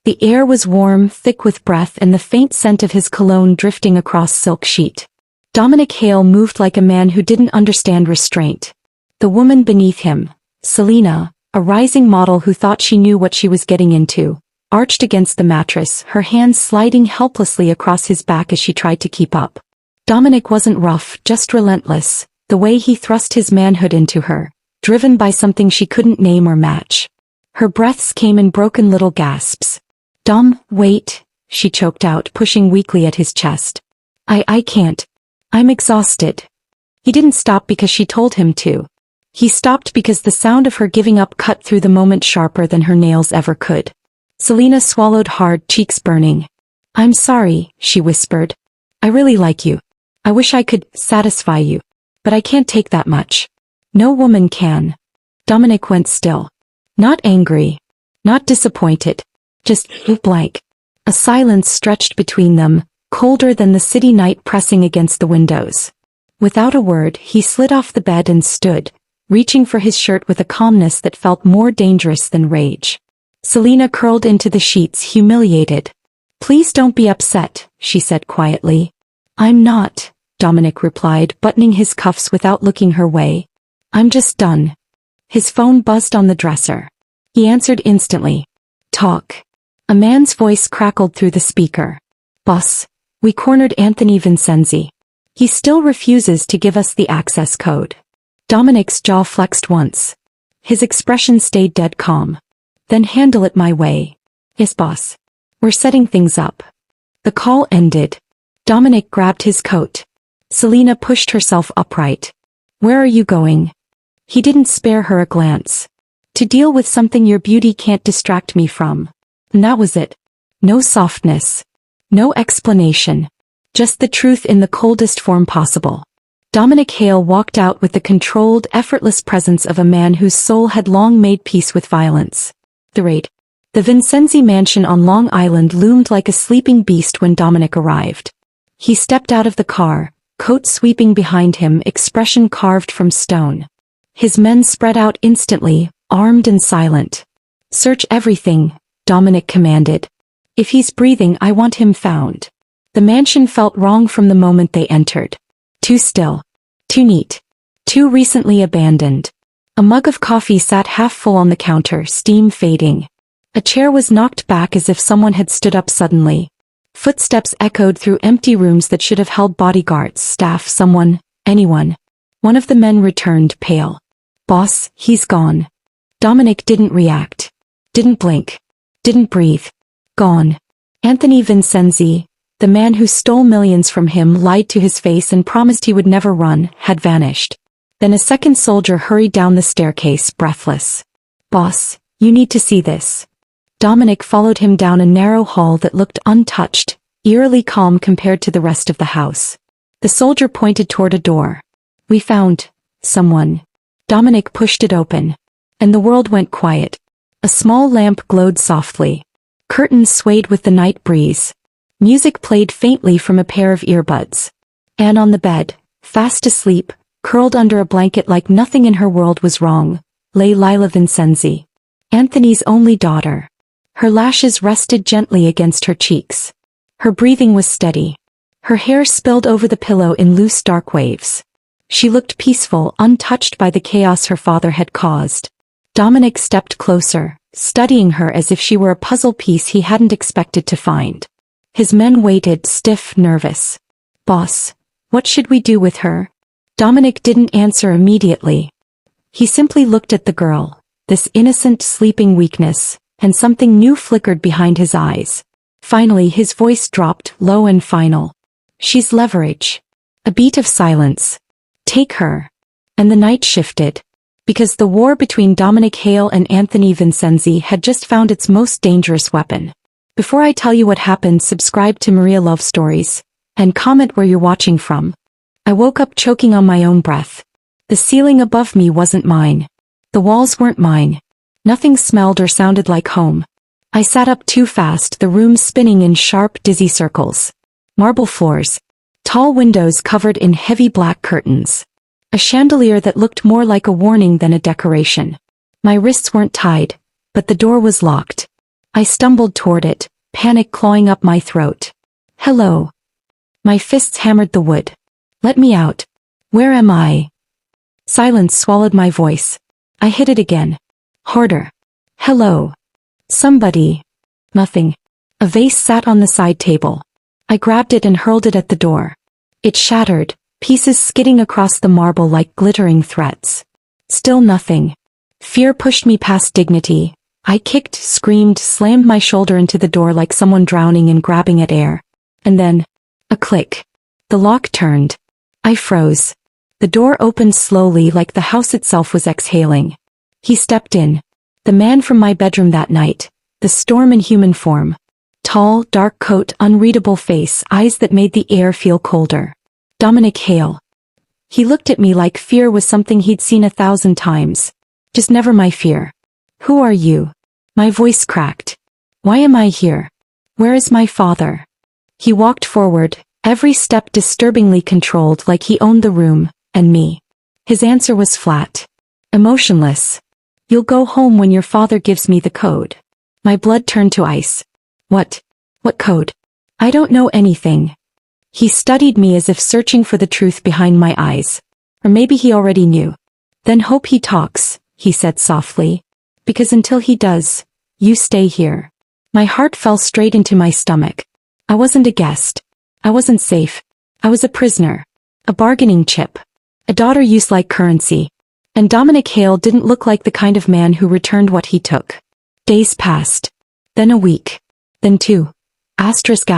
The air was warm, thick with breath and the faint scent of his cologne drifting across silk sheet. Dominic Hale moved like a man who didn't understand restraint. The woman beneath him, Selena, a rising model who thought she knew what she was getting into, arched against the mattress, her hands sliding helplessly across his back as she tried to keep up. Dominic wasn't rough, just relentless, the way he thrust his manhood into her, driven by something she couldn't name or match. Her breaths came in broken little gasps. "Dom, wait," she choked out, pushing weakly at his chest. I can't. I'm exhausted." He didn't stop because she told him to. He stopped because the sound of her giving up cut through the moment sharper than her nails ever could. Selena swallowed hard, cheeks burning. "I'm sorry," she whispered. "I really like you. I wish I could satisfy you. But I can't take that much. No woman can." Dominic went still. Not angry. Not disappointed. Just blank. A silence stretched between them, colder than the city night pressing against the windows. Without a word, he slid off the bed and stood, reaching for his shirt with a calmness that felt more dangerous than rage. Selena curled into the sheets, humiliated. "Please don't be upset," she said quietly. "I'm not," Dominic replied, buttoning his cuffs without looking her way. "I'm just done." His phone buzzed on the dresser. He answered instantly. "Talk." A man's voice crackled through the speaker. "Boss, we cornered Anthony Vincenzi. He still refuses to give us the access code." Dominic's jaw flexed once. His expression stayed dead calm. "Then handle it my way." "Yes, boss. We're setting things up." The call ended. Dominic grabbed his coat. Selena pushed herself upright. "Where are you going?" He didn't spare her a glance. "To deal with something your beauty can't distract me from." And that was it. No softness. No explanation. Just the truth in the coldest form possible. Dominic Hale walked out with the controlled, effortless presence of a man whose soul had long made peace with violence. The Vincenzi mansion on Long Island loomed like a sleeping beast when Dominic arrived. He stepped out of the car, coat sweeping behind him, expression carved from stone. His men spread out instantly, armed and silent. "Search everything," Dominic commanded. "If he's breathing, I want him found." The mansion felt wrong from the moment they entered. Too still. Too neat. Too recently abandoned. A mug of coffee sat half full on the counter, steam fading. A chair was knocked back as if someone had stood up suddenly. Footsteps echoed through empty rooms that should have held bodyguards, staff, someone, anyone. One of the men returned, pale. "Boss, he's gone." Dominic didn't react. Didn't blink. Didn't breathe. Gone. Anthony Vincenzi, the man who stole millions from him, lied to his face and promised he would never run, had vanished. Then a second soldier hurried down the staircase, breathless. "Boss, you need to see this." Dominic followed him down a narrow hall that looked untouched, eerily calm compared to the rest of the house. The soldier pointed toward a door. "We found someone." Dominic pushed it open. And the world went quiet. A small lamp glowed softly. Curtains swayed with the night breeze. Music played faintly from a pair of earbuds. And on the bed, fast asleep, curled under a blanket like nothing in her world was wrong, lay Lila Vincenzi, Anthony's only daughter. Her lashes rested gently against her cheeks. Her breathing was steady. Her hair spilled over the pillow in loose dark waves. She looked peaceful, untouched by the chaos her father had caused. Dominic stepped closer, studying her as if she were a puzzle piece he hadn't expected to find. His men waited, stiff, nervous. "Boss, what should we do with her?" Dominic didn't answer immediately. He simply looked at the girl, this innocent, sleeping weakness, and something new flickered behind his eyes. Finally his voice dropped, low and final. "She's leverage." A beat of silence. "Take her." And the night shifted. Because the war between Dominic Hale and Anthony Vincenzi had just found its most dangerous weapon. Before I tell you what happened, subscribe to Maria Love Stories, and comment where you're watching from. I woke up choking on my own breath. The ceiling above me wasn't mine. The walls weren't mine. Nothing smelled or sounded like home. I sat up too fast, the room spinning in sharp, dizzy circles. Marble floors. Tall windows covered in heavy black curtains. A chandelier that looked more like a warning than a decoration. My wrists weren't tied, but the door was locked. I stumbled toward it, panic clawing up my throat. Hello. My fists hammered the wood. Let me out. Where am I? Silence swallowed my voice. I hit it again. Harder. Hello. Somebody. Nothing. A vase sat on the side table. I grabbed it and hurled it at the door. It shattered, pieces skidding across the marble like glittering threats. Still nothing. Fear pushed me past dignity. I kicked, screamed, slammed my shoulder into the door like someone drowning and grabbing at air. And then, a click. The lock turned. I froze. The door opened slowly like the house itself was exhaling. He stepped in. The man from my bedroom that night. The storm in human form. Tall, dark coat, unreadable face, eyes that made the air feel colder. Dominic Hale. He looked at me like fear was something he'd seen 1,000 times. Just never my fear. Who are you? My voice cracked. Why am I here? Where is my father? He walked forward, every step disturbingly controlled like he owned the room, and me. His answer was flat. Emotionless. You'll go home when your father gives me the code. My blood turned to ice. What? What code? I don't know anything. He studied me as if searching for the truth behind my eyes. Or maybe he already knew. Then hope he talks, he said softly. Because until he does, you stay here. My heart fell straight into my stomach. I wasn't a guest. I wasn't safe. I was a prisoner. A bargaining chip. A daughter used like currency. And Dominic Hale didn't look like the kind of man who returned what he took. Days passed. Then a week. Then 2. Asterisk.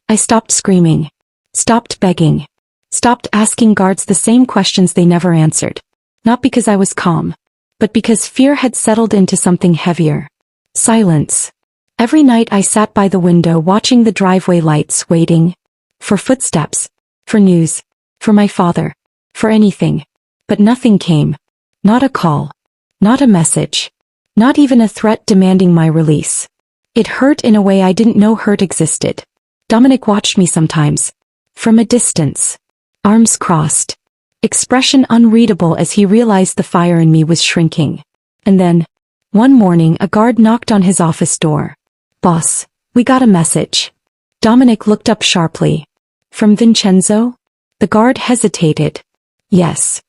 I stopped screaming. Stopped begging. Stopped asking guards the same questions they never answered. Not because I was calm. But because fear had settled into something heavier. Silence. Every night I sat by the window watching the driveway lights, waiting. For footsteps. For news. For my father. For anything. But nothing came. Not a call. Not a message. Not even a threat demanding my release. It hurt in a way I didn't know hurt existed. Dominic watched me sometimes. From a distance. Arms crossed. Expression unreadable as he realized the fire in me was shrinking. And then, one morning a guard knocked on his office door. Boss, we got a message. Dominic looked up sharply. From Vincenzo? The guard hesitated. Yes.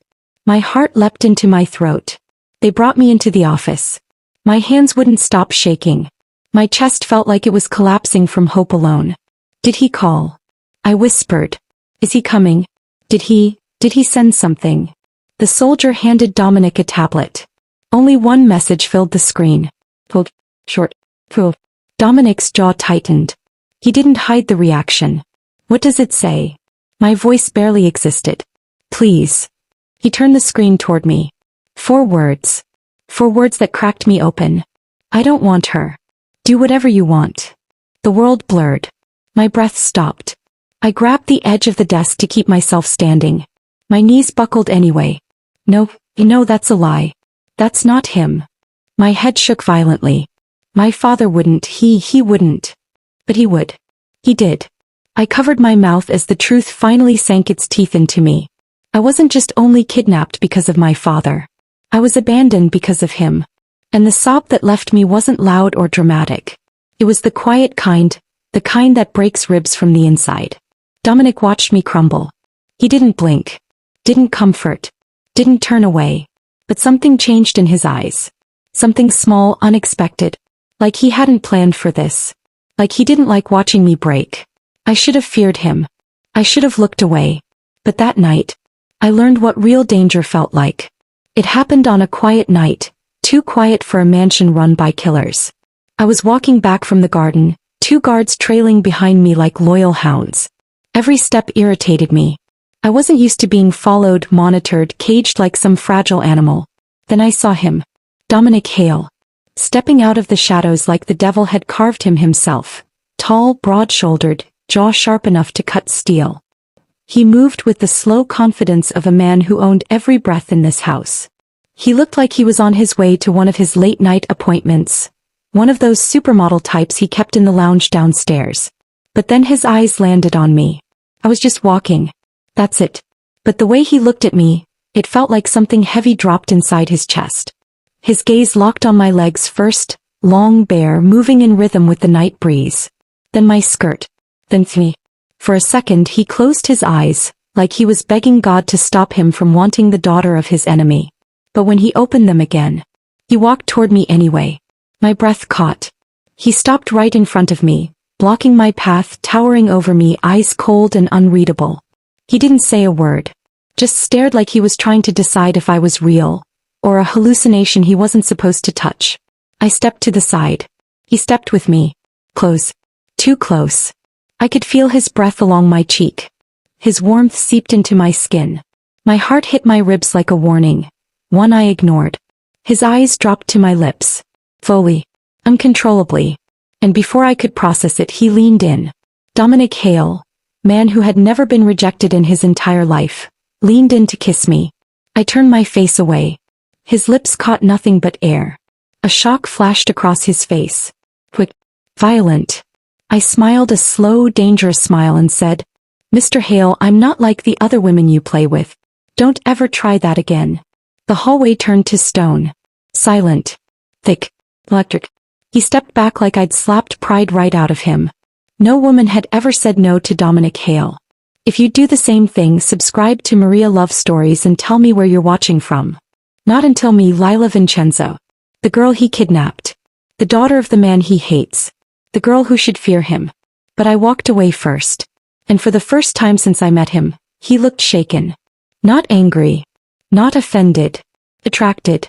My heart leapt into my throat. They brought me into the office. My hands wouldn't stop shaking. My chest felt like it was collapsing from hope alone. Did he call? I whispered. Is he coming? Did he send something? The soldier handed Dominic a tablet. Only one message filled the screen. Pulled. Short. Pulled. Dominic's jaw tightened. He didn't hide the reaction. What does it say? My voice barely existed. Please. He turned the screen toward me. 4 words. 4 words that cracked me open. I don't want her. Do whatever you want. The world blurred. My breath stopped. I grabbed the edge of the desk to keep myself standing. My knees buckled anyway. No, that's a lie. That's not him. My head shook violently. My father wouldn't, he wouldn't. But he would. He did. I covered my mouth as the truth finally sank its teeth into me. I wasn't just only kidnapped because of my father. I was abandoned because of him. And the sob that left me wasn't loud or dramatic. It was the quiet kind, the kind that breaks ribs from the inside. Dominic watched me crumble. He didn't blink. Didn't comfort. Didn't turn away. But something changed in his eyes. Something small, unexpected. Like he hadn't planned for this. Like he didn't like watching me break. I should have feared him. I should have looked away. But that night, I learned what real danger felt like. It happened on a quiet night, too quiet for a mansion run by killers. I was walking back from the garden, 2 guards trailing behind me like loyal hounds. Every step irritated me. I wasn't used to being followed, monitored, caged like some fragile animal. Then I saw him. Dominic Hale. Stepping out of the shadows like the devil had carved him himself. Tall, broad-shouldered, jaw sharp enough to cut steel. He moved with the slow confidence of a man who owned every breath in this house. He looked like he was on his way to one of his late-night appointments. One of those supermodel types he kept in the lounge downstairs. But then his eyes landed on me. I was just walking. That's it. But the way he looked at me, it felt like something heavy dropped inside his chest. His gaze locked on my legs first, long, bare, moving in rhythm with the night breeze. Then my skirt. Then me. For a second he closed his eyes, like he was begging God to stop him from wanting the daughter of his enemy. But when he opened them again, he walked toward me anyway. My breath caught. He stopped right in front of me, blocking my path, towering over me, eyes cold and unreadable. He didn't say a word. Just stared like he was trying to decide if I was real, or a hallucination he wasn't supposed to touch. I stepped to the side. He stepped with me. Close. Too close. I could feel his breath along my cheek. His warmth seeped into my skin. My heart hit my ribs like a warning, one I ignored. His eyes dropped to my lips. Fully. Uncontrollably. And before I could process it, he leaned in. Dominic Hale, man who had never been rejected in his entire life, leaned in to kiss me. I turned my face away. His lips caught nothing but air. A shock flashed across his face. Quick. Violent. I smiled a slow, dangerous smile and said, Mr. Hale, I'm not like the other women you play with. Don't ever try that again. The hallway turned to stone. Silent. Thick. Electric. He stepped back like I'd slapped pride right out of him. No woman had ever said no to Dominic Hale. If you do the same thing, subscribe to Maria Love Stories and tell me where you're watching from. Not until me, Lila Vincenzo. The girl he kidnapped. The daughter of the man he hates. The girl who should fear him. But I walked away first. And for the first time since I met him, he looked shaken. Not angry. Not offended. Attracted.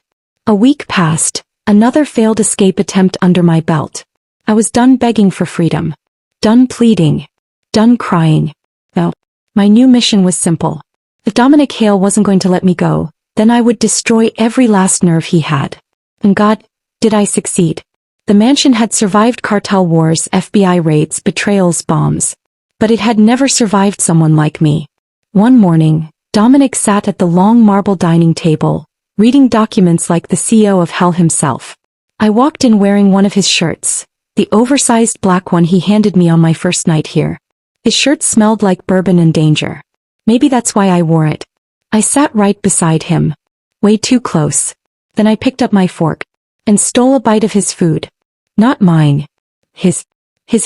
A week passed, another failed escape attempt under my belt. I was done begging for freedom. Done pleading. Done crying. No. My new mission was simple. If Dominic Hale wasn't going to let me go, then I would destroy every last nerve he had. And God, did I succeed? The mansion had survived cartel wars, FBI raids, betrayals, bombs. But it had never survived someone like me. One morning, Dominic sat at the long marble dining table, reading documents like the CEO of Hell himself. I walked in wearing one of his shirts, the oversized black one he handed me on my first night here. His shirt smelled like bourbon and danger. Maybe that's why I wore it. I sat right beside him. Way too close. Then I picked up my fork and stole a bite of his food. Not mine. His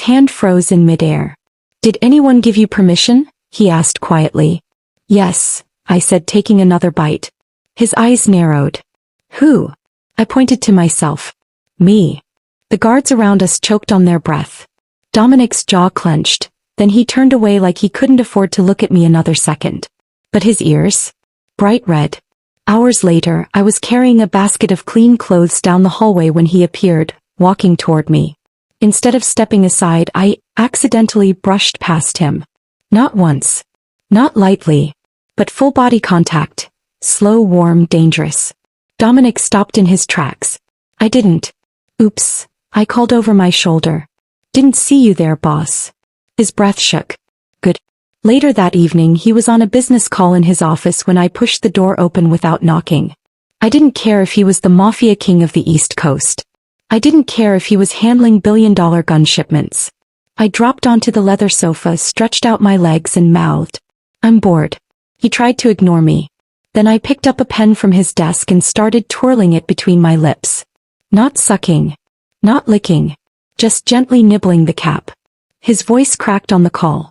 hand froze in midair. Did anyone give you permission? He asked quietly. Yes, I said, taking another bite. His eyes narrowed. Who? I pointed to myself. Me. The guards around us choked on their breath. Dominic's jaw clenched. Then he turned away like he couldn't afford to look at me another second. But his ears? Bright red. Hours later, I was carrying a basket of clean clothes down the hallway when he appeared, walking toward me. Instead of stepping aside, I accidentally brushed past him. Not once. Not lightly. But full body contact. Slow, warm, dangerous. Dominic stopped in his tracks. I didn't. Oops, I called over my shoulder. Didn't see you there, boss. His breath shook. Good. Later that evening, he was on a business call in his office when I pushed the door open without knocking. I didn't care if he was the Mafia king of the East Coast. I didn't care if he was handling billion-dollar gun shipments. I dropped onto the leather sofa, stretched out my legs and mouthed, I'm bored. He tried to ignore me. Then I picked up a pen from his desk and started twirling it between my lips. Not sucking. Not licking. Just gently nibbling the cap. His voice cracked on the call.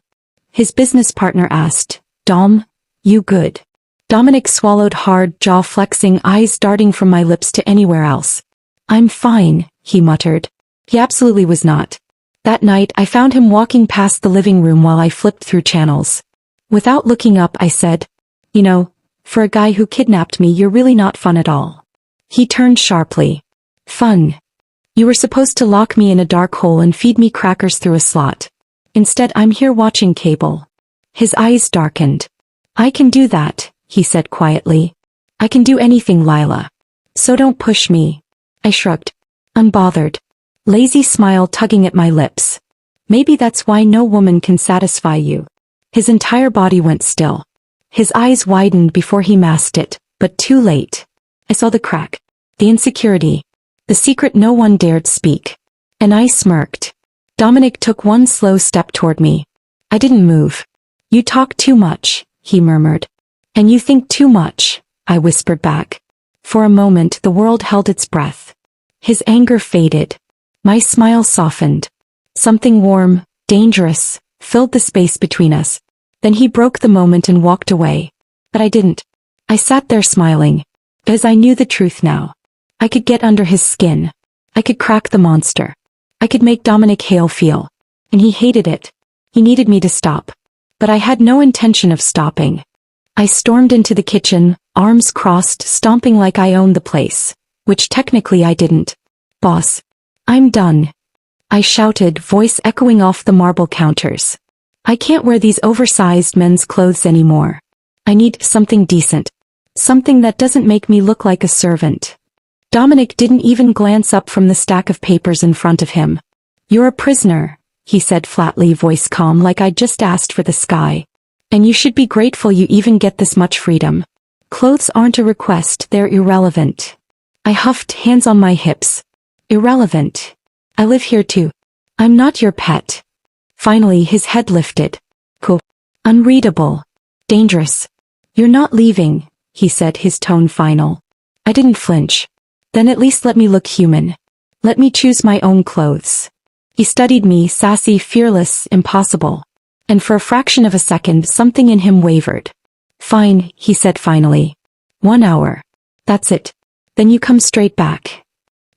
His business partner asked, Dom, you good? Dominic swallowed hard, jaw flexing, eyes darting from my lips to anywhere else. I'm fine, he muttered. He absolutely was not. That night I found him walking past the living room while I flipped through channels. Without looking up, I said, You know, for a guy who kidnapped me, you're really not fun at all. He turned sharply. Fun. You were supposed to lock me in a dark hole and feed me crackers through a slot. Instead, I'm here watching cable. His eyes darkened. I can do that, he said quietly. I can do anything, Lila. So don't push me. I shrugged. Unbothered. Lazy smile tugging at my lips. Maybe that's why no woman can satisfy you. His entire body went still. His eyes widened before he masked it, but too late. I saw the crack. The insecurity. The secret no one dared speak. And I smirked. Dominic took one slow step toward me. I didn't move. You talk too much, he murmured. And you think too much, I whispered back. For a moment the world held its breath. His anger faded. My smile softened. Something warm, dangerous, filled the space between us. Then he broke the moment and walked away. But I didn't. I sat there smiling. Because I knew the truth now. I could get under his skin. I could crack the monster. I could make Dominic Hale feel. And he hated it. He needed me to stop. But I had no intention of stopping. I stormed into the kitchen, arms crossed, stomping like I owned the place. Which technically I didn't. Boss. I'm done. I shouted, voice echoing off the marble counters. I can't wear these oversized men's clothes anymore. I need something decent. Something that doesn't make me look like a servant. Dominic didn't even glance up from the stack of papers in front of him. You're a prisoner, he said flatly, voice calm like I'd just asked for the sky. And you should be grateful you even get this much freedom. Clothes aren't a request, they're irrelevant. I huffed, hands on my hips. Irrelevant. I live here too. I'm not your pet. Finally his head lifted. Cool. Unreadable. Dangerous. You're not leaving, he said, his tone final. I didn't flinch. Then at least let me look human. Let me choose my own clothes. He studied me, sassy, fearless, impossible. And for a fraction of a second something in him wavered. Fine, he said finally. 1 hour. That's it. Then you come straight back.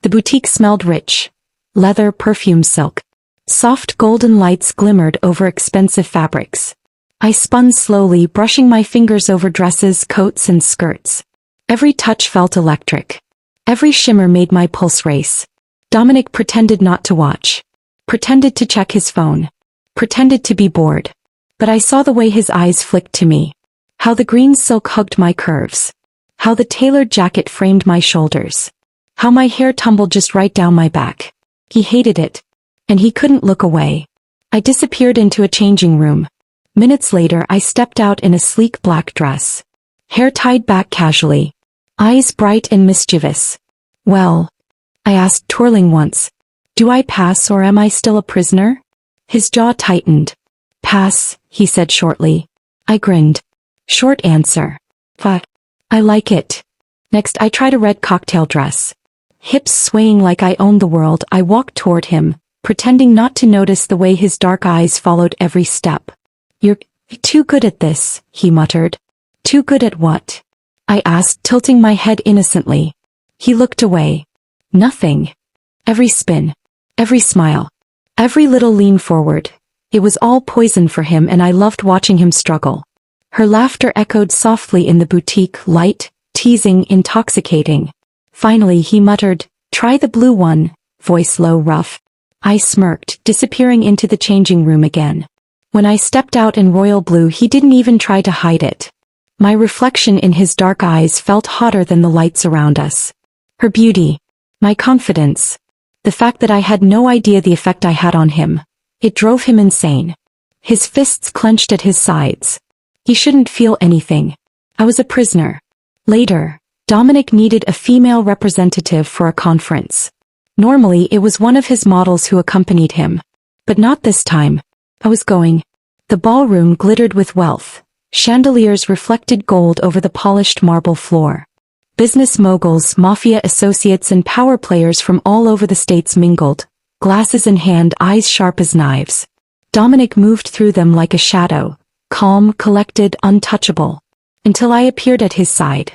The boutique smelled rich. Leather, perfume, silk. Soft golden lights glimmered over expensive fabrics. I spun slowly, brushing my fingers over dresses, coats, and skirts. Every touch felt electric. Every shimmer made my pulse race. Dominic pretended not to watch. Pretended to check his phone. Pretended to be bored. But I saw the way his eyes flicked to me. How the green silk hugged my curves. How the tailored jacket framed my shoulders. How my hair tumbled just right down my back. He hated it. And he couldn't look away. I disappeared into a changing room. Minutes later I stepped out in a sleek black dress. Hair tied back casually. Eyes bright and mischievous. Well, I asked, twirling once. Do I pass or am I still a prisoner? His jaw tightened. Pass, he said shortly. I grinned. Short answer. Fuck. I like it. Next I tried a red cocktail dress. Hips swaying like I owned the world, I walked toward him, pretending not to notice the way his dark eyes followed every step. You're too good at this, he muttered. Too good at what? I asked, tilting my head innocently. He looked away. Nothing. Every spin. Every smile. Every little lean forward. It was all poison for him and I loved watching him struggle. Her laughter echoed softly in the boutique, light, teasing, intoxicating. Finally he muttered, try the blue one, voice low, rough. I smirked, disappearing into the changing room again. When I stepped out in royal blue he didn't even try to hide it. My reflection in his dark eyes felt hotter than the lights around us. Her beauty. My confidence. The fact that I had no idea the effect I had on him. It drove him insane. His fists clenched at his sides. He shouldn't feel anything. I was a prisoner. Later, Dominic needed a female representative for a conference. Normally it was one of his models who accompanied him. But not this time. I was going. The ballroom glittered with wealth. Chandeliers reflected gold over the polished marble floor. Business moguls, mafia associates and power players from all over the states mingled, glasses in hand, eyes sharp as knives. Dominic moved through them like a shadow, calm, collected, untouchable, until I appeared at his side.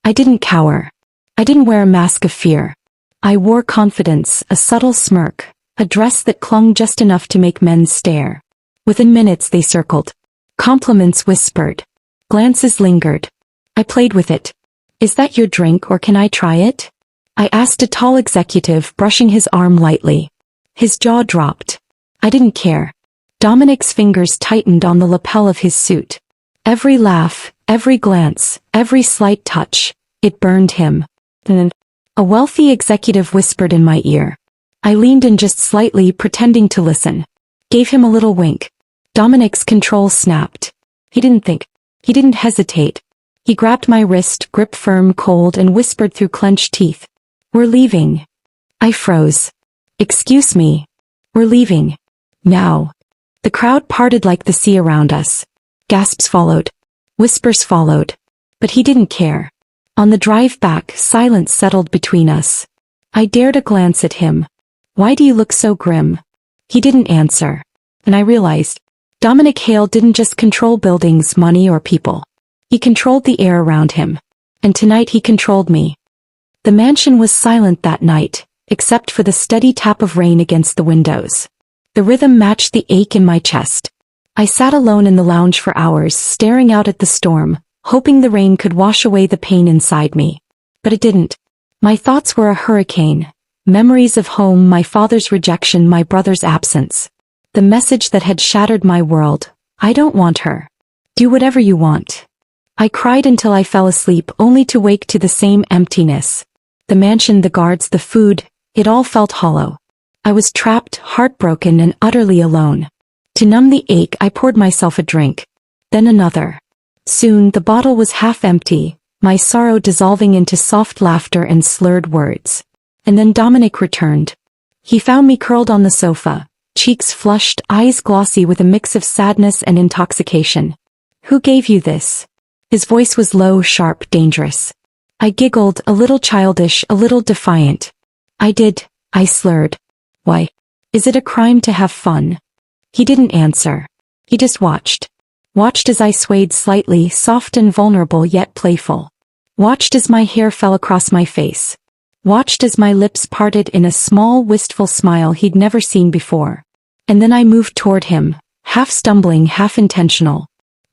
I didn't cower. I didn't wear a mask of fear. I wore confidence, a subtle smirk, a dress that clung just enough to make men stare. Within minutes they circled. Compliments whispered. Glances lingered. I played with it. Is that your drink or can I try it? I asked a tall executive, brushing his arm lightly. His jaw dropped. I didn't care. Dominic's fingers tightened on the lapel of his suit. Every laugh, every glance, every slight touch, it burned him. Then, a wealthy executive whispered in my ear. I leaned in just slightly, pretending to listen. Gave him a little wink. Dominic's control snapped. He didn't think. He didn't hesitate. He grabbed my wrist, grip firm, cold, and whispered through clenched teeth. We're leaving. I froze. Excuse me. We're leaving. Now. The crowd parted like the sea around us. Gasps followed. Whispers followed. But he didn't care. On the drive back, silence settled between us. I dared a glance at him. Why do you look so grim? He didn't answer. And I realized, Dominic Hale didn't just control buildings, money, or people. He controlled the air around him. And tonight he controlled me. The mansion was silent that night, except for the steady tap of rain against the windows. The rhythm matched the ache in my chest. I sat alone in the lounge for hours, staring out at the storm, hoping the rain could wash away the pain inside me. But it didn't. My thoughts were a hurricane. Memories of home, my father's rejection, my brother's absence. The message that had shattered my world. I don't want her. Do whatever you want. I cried until I fell asleep, only to wake to the same emptiness. The mansion, the guards, the food, it all felt hollow. I was trapped, heartbroken, and utterly alone. To numb the ache, I poured myself a drink. Then another. Soon, the bottle was half empty, my sorrow dissolving into soft laughter and slurred words. And then Dominic returned. He found me curled on the sofa, cheeks flushed, eyes glossy with a mix of sadness and intoxication. Who gave you this? His voice was low, sharp, dangerous. I giggled, a little childish, a little defiant. I did, I slurred. Why? Is it a crime to have fun? He didn't answer. He just watched. Watched as I swayed slightly, soft and vulnerable yet playful. Watched as my hair fell across my face. Watched as my lips parted in a small, wistful smile he'd never seen before. And then I moved toward him, half stumbling, half intentional.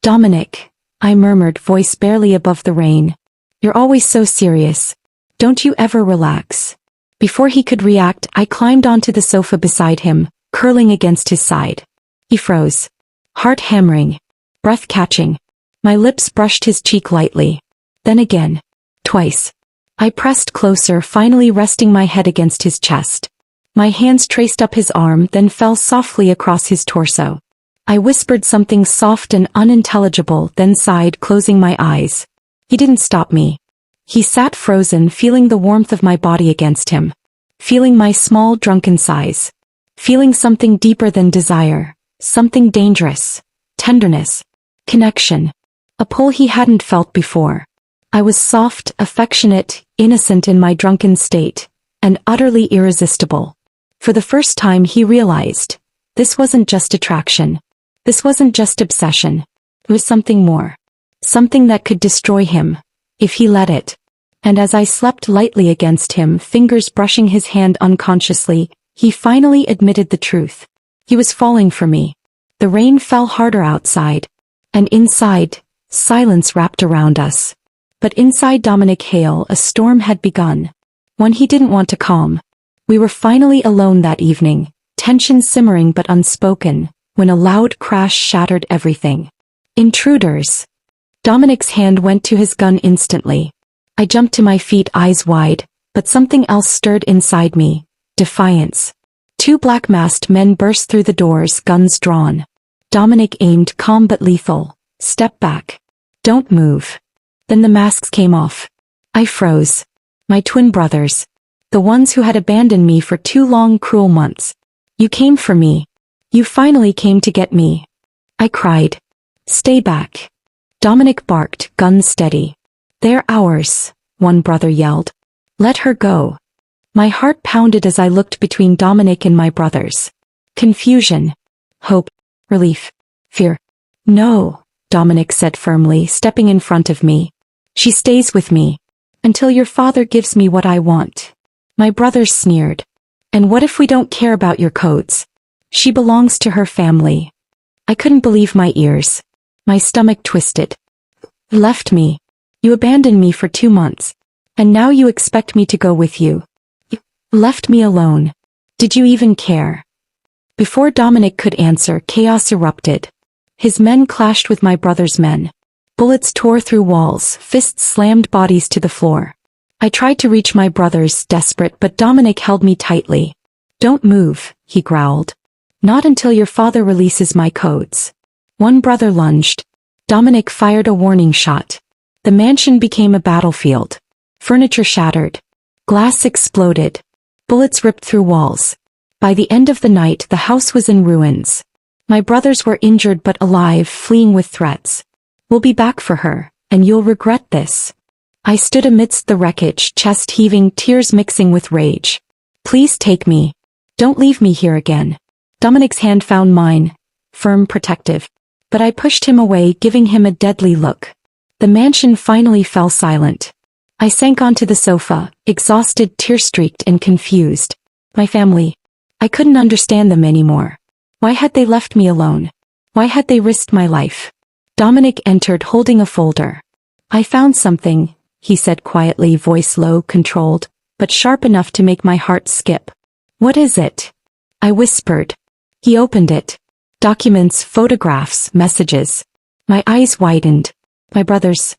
Dominic, I murmured, voice barely above the rain. You're always so serious. Don't you ever relax? Before he could react, I climbed onto the sofa beside him, curling against his side. He froze. Heart hammering. Breath catching. My lips brushed his cheek lightly. Then again. Twice. I pressed closer, finally resting my head against his chest. My hands traced up his arm, then fell softly across his torso. I whispered something soft and unintelligible, then sighed, closing my eyes. He didn't stop me. He sat frozen, feeling the warmth of my body against him. Feeling my small, drunken sighs. Feeling something deeper than desire. Something dangerous. Tenderness. Connection. A pull he hadn't felt before. I was soft, affectionate, innocent in my drunken state, and utterly irresistible. For the first time he realized, this wasn't just attraction. This wasn't just obsession. It was something more. Something that could destroy him, if he let it. And as I slept lightly against him, fingers brushing his hand unconsciously, he finally admitted the truth. He was falling for me. The rain fell harder outside. And inside, silence wrapped around us. But inside Dominic Hale, a storm had begun. One he didn't want to calm. We were finally alone that evening, tension simmering but unspoken, when a loud crash shattered everything. Intruders. Dominic's hand went to his gun instantly. I jumped to my feet, eyes wide, but something else stirred inside me. Defiance. Two black-masked men burst through the doors, guns drawn. Dominic aimed, calm but lethal. Step back. Don't move. Then the masks came off. I froze. My twin brothers. The ones who had abandoned me for 2 long, cruel months. You came for me. You finally came to get me. I cried. Stay back. Dominic barked, gun steady. They're ours, one brother yelled. Let her go. My heart pounded as I looked between Dominic and my brothers. Confusion. Hope. Relief. Fear. No, Dominic said firmly, stepping in front of me. She stays with me. Until your father gives me what I want. My brothers sneered. And what if we don't care about your codes? She belongs to her family. I couldn't believe my ears. My stomach twisted. Left me. You abandoned me for 2 months. And now you expect me to go with you. You left me alone. Did you even care? Before Dominic could answer, chaos erupted. His men clashed with my brother's men. Bullets tore through walls, fists slammed bodies to the floor. I tried to reach my brothers, desperate, but Dominic held me tightly. Don't move, he growled. Not until your father releases my codes. One brother lunged. Dominic fired a warning shot. The mansion became a battlefield. Furniture shattered. Glass exploded. Bullets ripped through walls. By the end of the night, the house was in ruins. My brothers were injured but alive, fleeing with threats. We'll be back for her, and you'll regret this. I stood amidst the wreckage, chest heaving, tears mixing with rage. Please take me. Don't leave me here again. Dominic's hand found mine, firm, protective. But I pushed him away, giving him a deadly look. The mansion finally fell silent. I sank onto the sofa, exhausted, tear-streaked, and confused. My family. I couldn't understand them anymore. Why had they left me alone? Why had they risked my life? Dominic entered holding a folder. I found something, he said quietly, voice low, controlled, but sharp enough to make my heart skip. What is it? I whispered. He opened it. Documents, photographs, messages. My eyes widened. My brothers,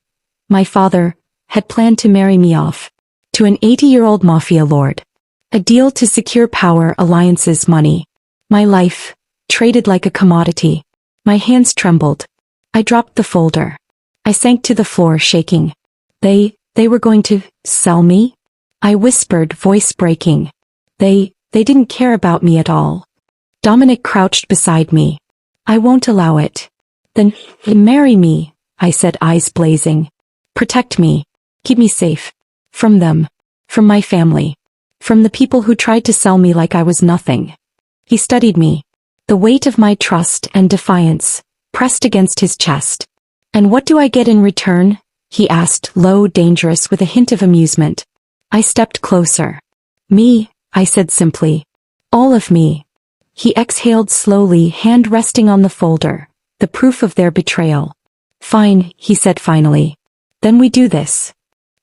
my father, had planned to marry me off to an 80-year-old mafia lord. A deal to secure power, alliances, money. My life, traded like a commodity. My hands trembled. I dropped the folder. I sank to the floor, shaking. They were going to sell me? I whispered, voice breaking. They didn't care about me at all. Dominic crouched beside me. I won't allow it. Then marry me, I said, eyes blazing. Protect me. Keep me safe. From them. From my family. From the people who tried to sell me like I was nothing. He studied me. The weight of my trust and defiance pressed against his chest. And what do I get in return? He asked, low, dangerous, with a hint of amusement. I stepped closer. Me, I said simply. All of me. He exhaled slowly, hand resting on the folder, the proof of their betrayal. Fine, he said finally. Then we do this.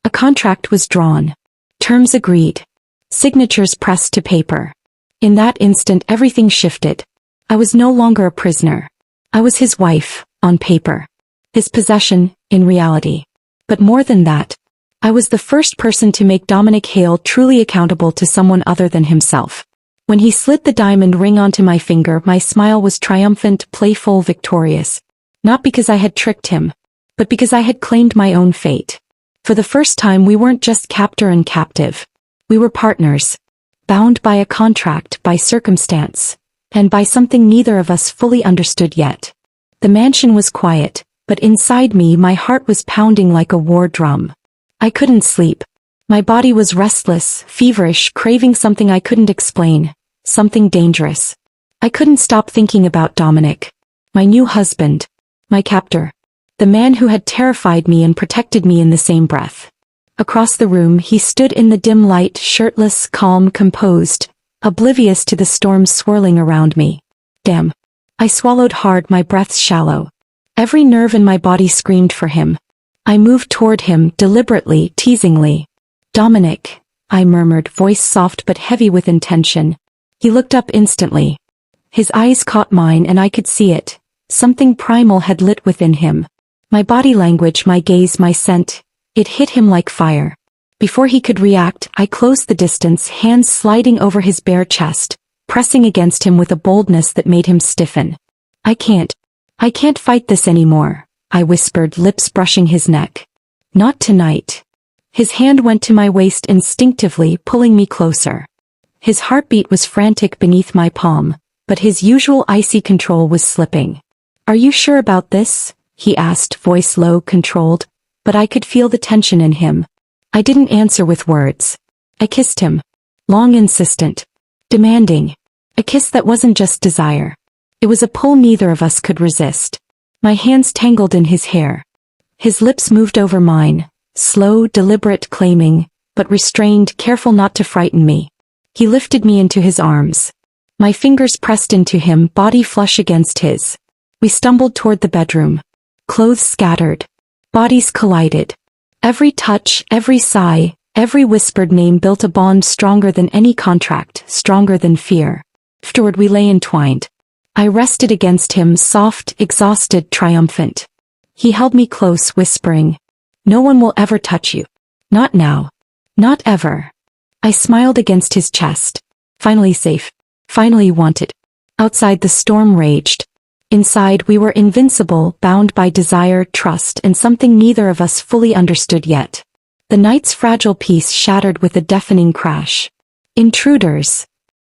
A contract was drawn. Terms agreed. Signatures pressed to paper. In that instant everything shifted. I was no longer a prisoner. I was his wife, on paper. His possession, in reality. But more than that, I was the first person to make Dominic Hale truly accountable to someone other than himself. When he slid the diamond ring onto my finger, my smile was triumphant, playful, victorious. Not because I had tricked him, but because I had claimed my own fate. For the first time we weren't just captor and captive. We were partners. Bound by a contract, by circumstance, and by something neither of us fully understood yet. The mansion was quiet, but inside me my heart was pounding like a war drum. I couldn't sleep. My body was restless, feverish, craving something I couldn't explain, something dangerous. I couldn't stop thinking about Dominic, my new husband, my captor, the man who had terrified me and protected me in the same breath. Across the room he stood in the dim light, shirtless, calm, composed, oblivious to the storm swirling around me. Damn. I swallowed hard, my breath shallow. Every nerve in my body screamed for him. I moved toward him, deliberately, teasingly. Dominic, I murmured, voice soft but heavy with intention. He looked up instantly. His eyes caught mine and I could see it. Something primal had lit within him. My body language, my gaze, my scent. It hit him like fire. Before he could react, I closed the distance, hands sliding over his bare chest, pressing against him with a boldness that made him stiffen. I can't fight this anymore, I whispered, lips brushing his neck. Not tonight. His hand went to my waist instinctively, pulling me closer. His heartbeat was frantic beneath my palm, but his usual icy control was slipping. Are you sure about this? He asked, voice low, controlled, but I could feel the tension in him. I didn't answer with words. I kissed him. Long, insistent. Demanding. A kiss that wasn't just desire. It was a pull neither of us could resist. My hands tangled in his hair. His lips moved over mine, slow, deliberate, claiming, but restrained, careful not to frighten me. He lifted me into his arms. My fingers pressed into him, body flush against his. We stumbled toward the bedroom. Clothes scattered. Bodies collided. Every touch, every sigh, every whispered name built a bond stronger than any contract, stronger than fear. Afterward we lay entwined. I rested against him, soft, exhausted, triumphant. He held me close, whispering, "No one will ever touch you. Not now. Not ever." I smiled against his chest. Finally safe. Finally wanted. Outside the storm raged. Inside we were invincible, bound by desire, trust, and something neither of us fully understood yet. The night's fragile peace shattered with a deafening crash. Intruders.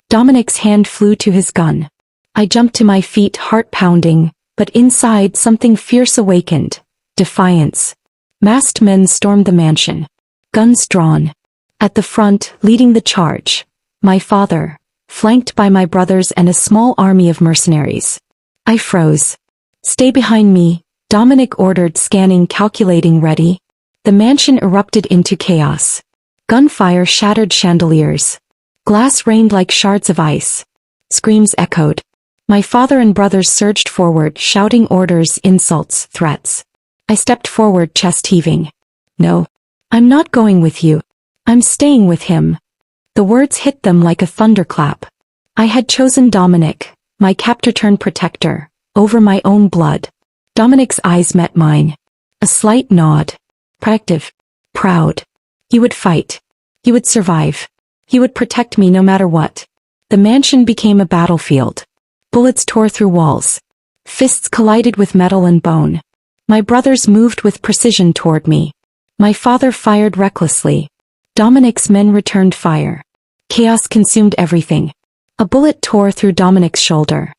Dominic's hand flew to his gun. I jumped to my feet, heart pounding, but inside something fierce awakened. Defiance. Masked men stormed the mansion. Guns drawn. At the front, leading the charge. My father. flanked by my brothers and a small army of mercenaries. I froze. "Stay behind me," Dominic ordered, scanning, calculating, ready. The mansion erupted into chaos. Gunfire shattered chandeliers. Glass rained like shards of ice. Screams echoed. My father and brothers surged forward, shouting orders, insults, threats. I stepped forward, chest heaving. "No. I'm not going with you. I'm staying with him." The words hit them like a thunderclap. I had chosen Dominic, my captor-turned-protector, over my own blood. Dominic's eyes met mine. A slight nod. Proactive. Proud. He would fight. He would survive. He would protect me no matter what. The mansion became a battlefield. Bullets tore through walls. Fists collided with metal and bone. My brothers moved with precision toward me. My father fired recklessly. Dominic's men returned fire. Chaos consumed everything. A bullet tore through Dominic's shoulder.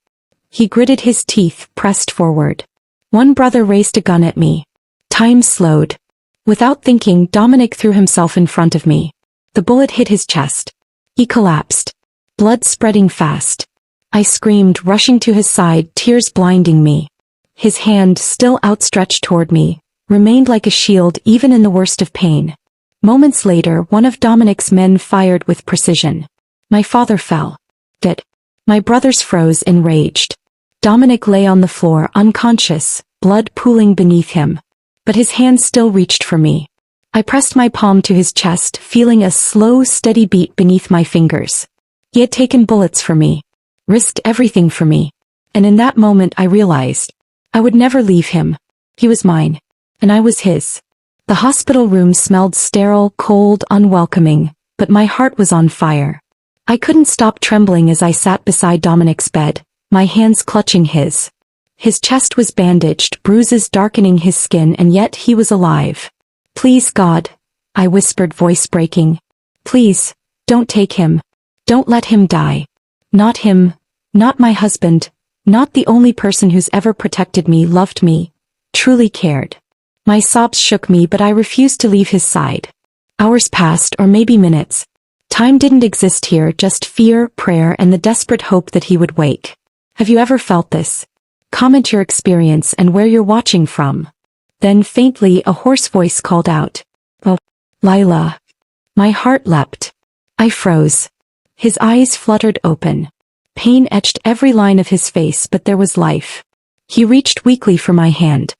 He gritted his teeth, pressed forward. One brother raised a gun at me. Time slowed. Without thinking, Dominic threw himself in front of me. The bullet hit his chest. He collapsed. Blood spreading fast. I screamed, rushing to his side, tears blinding me. His hand, still outstretched toward me, remained like a shield even in the worst of pain. Moments later, one of Dominic's men fired with precision. My father fell. Dead. My brothers froze, enraged. Dominic lay on the floor, unconscious, blood pooling beneath him. But his hand still reached for me. I pressed my palm to his chest, feeling a slow, steady beat beneath my fingers. He had taken bullets for me. Risked everything for me. And in that moment I realized I would never leave him. He was mine. And I was his. The hospital room smelled sterile, cold, unwelcoming, but my heart was on fire. I couldn't stop trembling as I sat beside Dominic's bed, my hands clutching his. His chest was bandaged, bruises darkening his skin, and yet he was alive. "Please, God," I whispered, voice breaking. "Please, don't take him. Don't let him die. Not him, not my husband, not the only person who's ever protected me, loved me, truly cared." My sobs shook me, but I refused to leave his side. Hours passed, or maybe minutes. Time didn't exist here, just fear, prayer, and the desperate hope that he would wake. Have you ever felt this? Comment your experience and where you're watching from. Then faintly a hoarse voice called out, "Oh, Lila." My heart leapt. I froze. His eyes fluttered open. Pain etched every line of his face, but there was life. He reached weakly for my hand.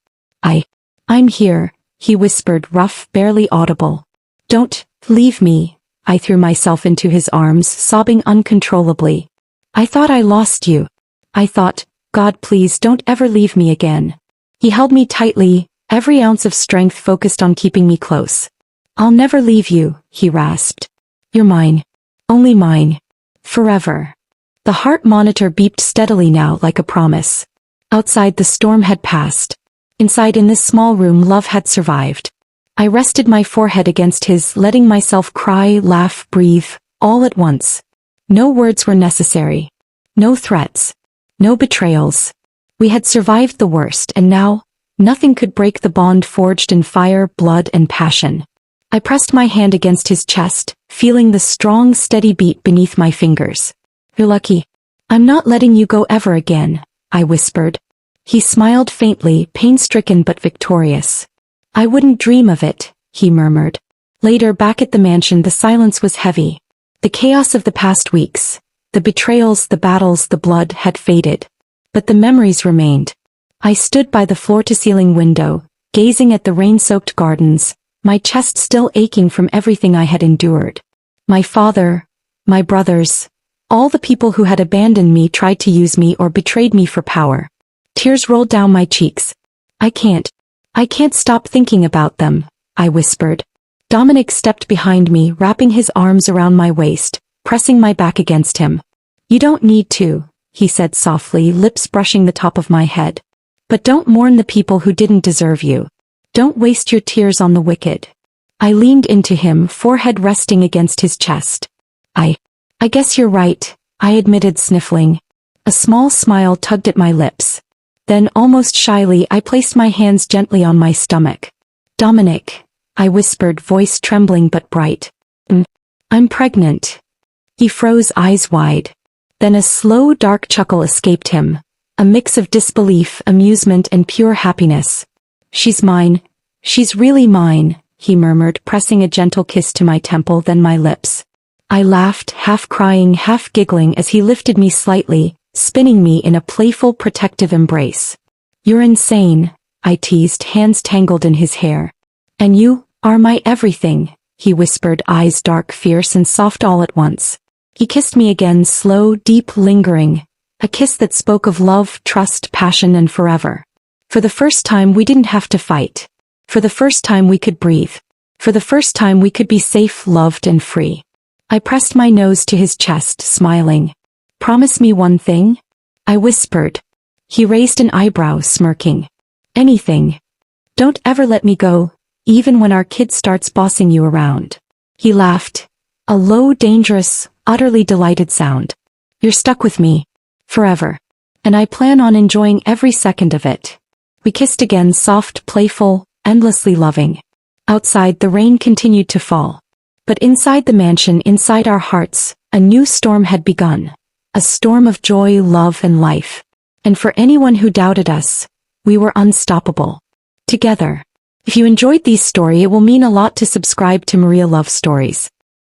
I'm here," he whispered, rough, barely audible. "Don't leave me." I threw myself into his arms, sobbing uncontrollably. "I thought I lost you. I thought, God, please don't ever leave me again." He held me tightly, every ounce of strength focused on keeping me close. "I'll never leave you," he rasped. "You're mine. Only mine. Forever." The heart monitor beeped steadily now, like a promise. Outside, the storm had passed. Inside, in this small room, love had survived. I rested my forehead against his, letting myself cry, laugh, breathe, all at once. No words were necessary. No threats. No betrayals. We had survived the worst, and now, nothing could break the bond forged in fire, blood, and passion. I pressed my hand against his chest, feeling the strong, steady beat beneath my fingers. "You're lucky. I'm not letting you go ever again," I whispered. He smiled faintly, pain-stricken but victorious. "I wouldn't dream of it," he murmured. Later, back at the mansion, the silence was heavy. The chaos of the past weeks, the betrayals, the battles, the blood had faded. But the memories remained. I stood by the floor-to-ceiling window, gazing at the rain-soaked gardens, my chest still aching from everything I had endured. My father, my brothers, all the people who had abandoned me, tried to use me, or betrayed me for power. Tears rolled down my cheeks. I can't stop thinking about them," I whispered. Dominic stepped behind me, wrapping his arms around my waist, pressing my back against him. "You don't need to," he said softly, lips brushing the top of my head. "But don't mourn the people who didn't deserve you. Don't waste your tears on the wicked." I leaned into him, forehead resting against his chest. I guess you're right," I admitted, sniffling. A small smile tugged at my lips. Then, almost shyly, I placed my hands gently on my stomach. "Dominic," I whispered, voice trembling but bright. I'm pregnant." He froze, eyes wide. Then a slow, dark chuckle escaped him, a mix of disbelief, amusement, and pure happiness. "She's mine. She's really mine," he murmured, pressing a gentle kiss to my temple, then my lips. I laughed, half crying, half giggling as he lifted me slightly, spinning me in a playful, protective embrace. "You're insane," I teased, hands tangled in his hair. "And you are my everything," he whispered, eyes dark, fierce, and soft all at once. He kissed me again, slow, deep, lingering, a kiss that spoke of love, trust, passion, and forever. For the first time we didn't have to fight. For the first time we could breathe. For the first time we could be safe, loved, and free. I pressed my nose to his chest, smiling. "Promise me one thing?" I whispered. He raised an eyebrow, smirking. "Anything. Don't ever let me go, even when our kid starts bossing you around." He laughed. A low, dangerous, utterly delighted sound. "You're stuck with me. Forever. And I plan on enjoying every second of it." We kissed again, soft, playful, endlessly loving. Outside, the rain continued to fall. But inside the mansion, inside our hearts, a new storm had begun. A storm of joy, love, and life. And for anyone who doubted us, we were unstoppable. Together. If you enjoyed this story, it will mean a lot to subscribe to Maria Love Stories.